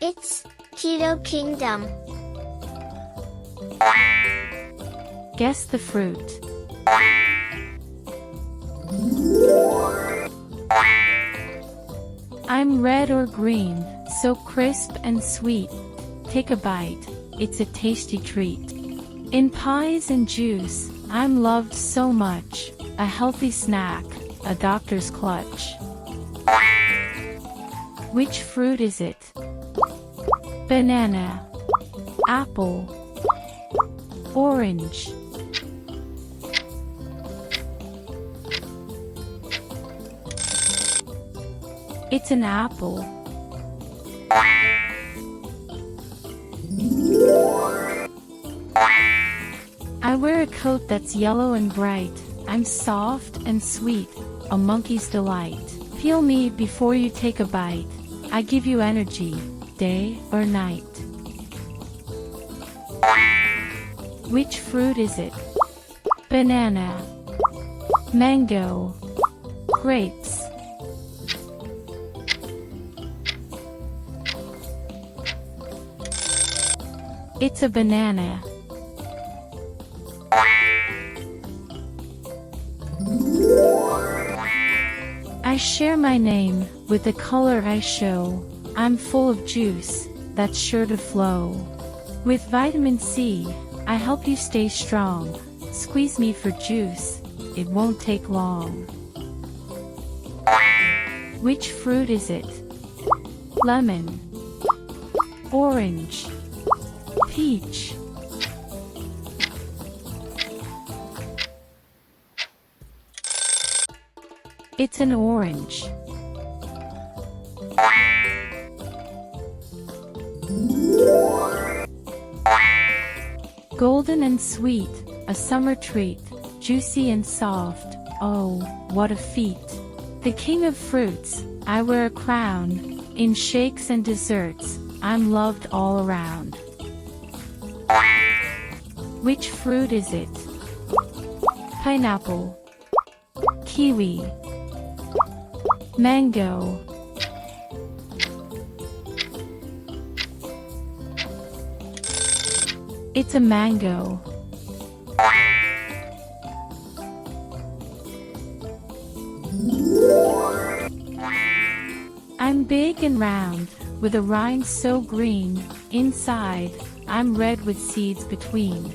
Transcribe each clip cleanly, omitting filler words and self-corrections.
It's Kiddo Kingdom. Guess the fruit. I'm red or green, so crisp and sweet. Take a bite, it's a tasty treat. In pies and juice, I'm loved so much. A healthy snack, a doctor's clutch. Which fruit is it? Banana, apple, orange. It's an apple. I wear a coat that's yellow and bright. I'm soft and sweet, a monkey's delight. Feel me before you take a bite. I give you energy, day or night. Which fruit is it? Banana, mango, grapes. It's a banana. I share my name with the color I show. I'm full of juice that's sure to flow. With vitamin C, I help you stay strong. Squeeze me for juice, it won't take long. Which fruit is it? Lemon, orange, peach. It's an orange. Golden and sweet, a summer treat, juicy and soft, oh, what a feat. The king of fruits, I wear a crown. In shakes and desserts, I'm loved all around. Which fruit is it? Pineapple, kiwi, mango. It's a mango. I'm big and round, with a rind so green. Inside, I'm red with seeds between.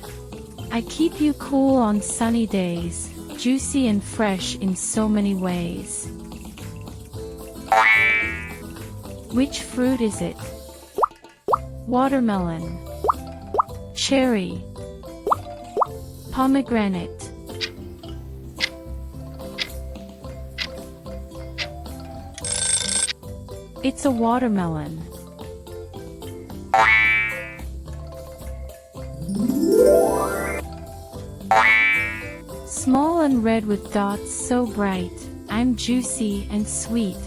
I keep you cool on sunny days, juicy and fresh in so many ways. Which fruit is it? Watermelon, cherry, pomegranate. It's a watermelon. Small and red with dots so bright, I'm juicy and sweet,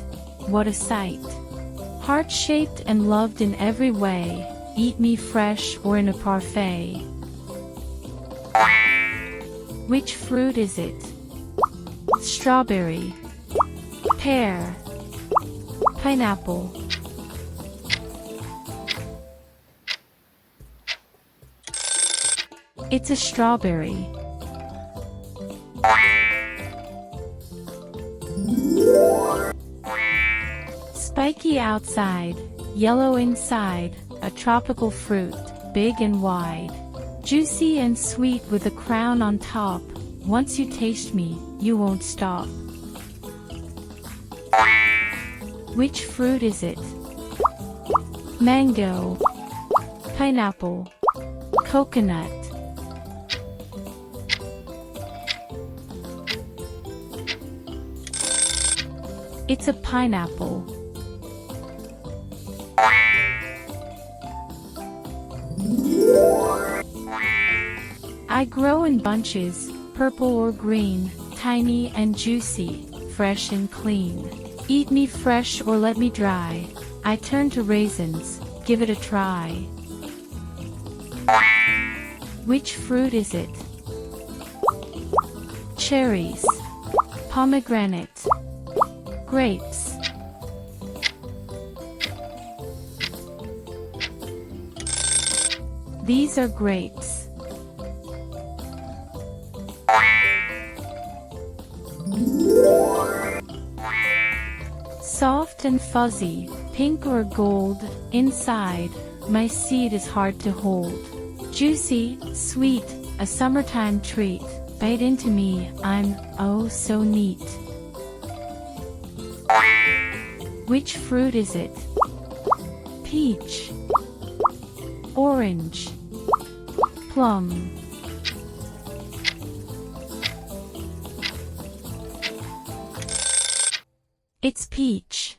what a sight. Heart-shaped and loved in every way, eat me fresh or in a parfait. Which fruit is it? Strawberry, pear, pineapple. It's a strawberry. Spiky outside, yellow inside, a tropical fruit, big and wide. Juicy and sweet with a crown on top. Once you taste me, you won't stop. Which fruit is it? Mango, pineapple, coconut. It's a pineapple. I grow in bunches, purple or green, tiny and juicy, fresh and clean. Eat me fresh or let me dry. I turn to raisins, give it a try. Which fruit is it? Cherries, pomegranate, grapes. These are grapes. Soft and fuzzy, pink or gold, inside, my seed is hard to hold. Juicy, sweet, a summertime treat, bite into me, I'm, oh so neat. Which fruit is it? Peach, orange, plum. It's peach.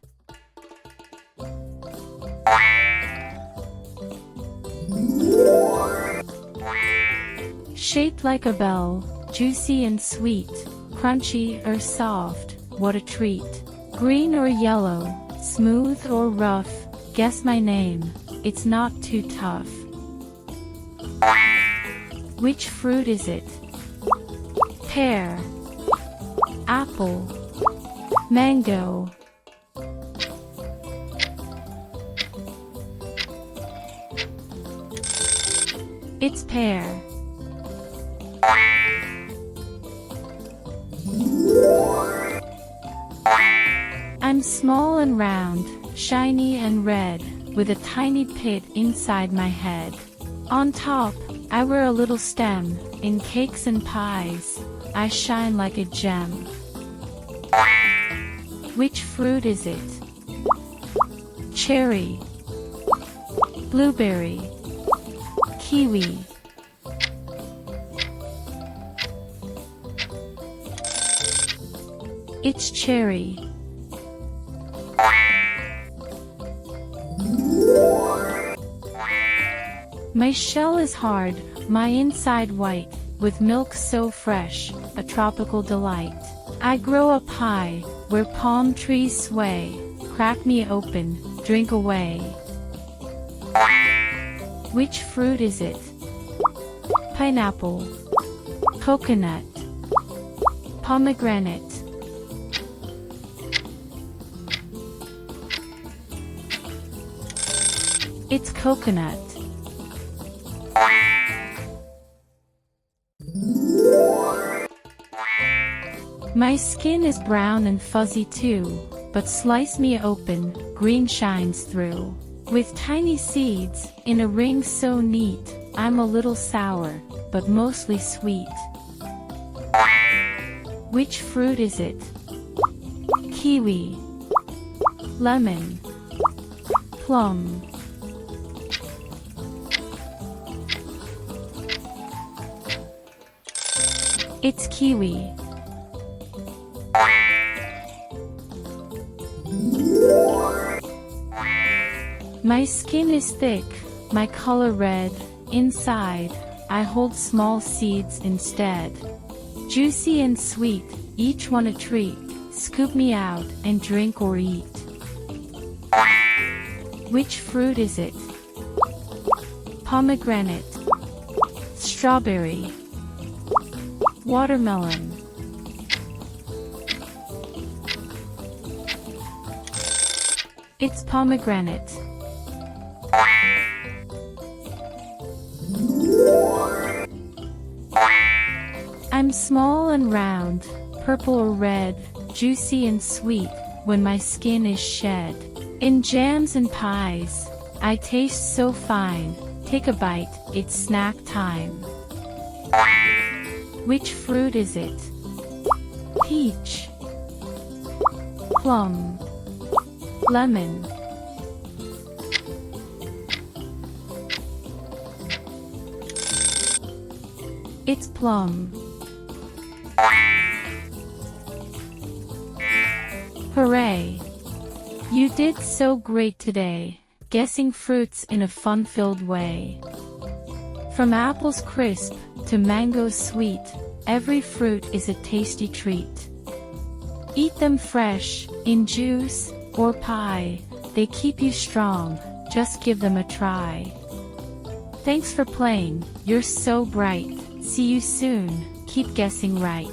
Shaped like a bell, juicy and sweet, crunchy or soft, what a treat. Green or yellow, smooth or rough, guess my name, it's not too tough. Which fruit is it? Pear, apple, mango. It's pear. I'm small and round, shiny and red, with a tiny pit inside my head. On top, I wear a little stem, in cakes and pies, I shine like a gem. Which fruit is it? Cherry, blueberry, kiwi. It's cherry. My shell is hard, my inside white, with milk so fresh, a tropical delight. I grow up high, where palm trees sway, crack me open, drink away. Which fruit is it? Pineapple, coconut, pomegranate. It's coconut. My skin is brown and fuzzy too, but slice me open, green shines through. With tiny seeds, in a ring so neat, I'm a little sour, but mostly sweet. Which fruit is it? Kiwi, lemon, plum. It's kiwi. My skin is thick, my color red, inside, I hold small seeds instead. Juicy and sweet, each one a treat, scoop me out and drink or eat. Which fruit is it? Pomegranate, strawberry, watermelon. It's pomegranate. I'm small and round, purple or red, juicy and sweet, when my skin is shed. In jams and pies, I taste so fine, take a bite, it's snack time. Which fruit is it? Peach, plum, lemon. It's plum. Hooray! You did so great today, guessing fruits in a fun-filled way. From apples crisp to mangoes sweet, every fruit is a tasty treat. Eat them fresh, in juice, or pie, they keep you strong, just give them a try. Thanks for playing, you're so bright, see you soon, keep guessing right.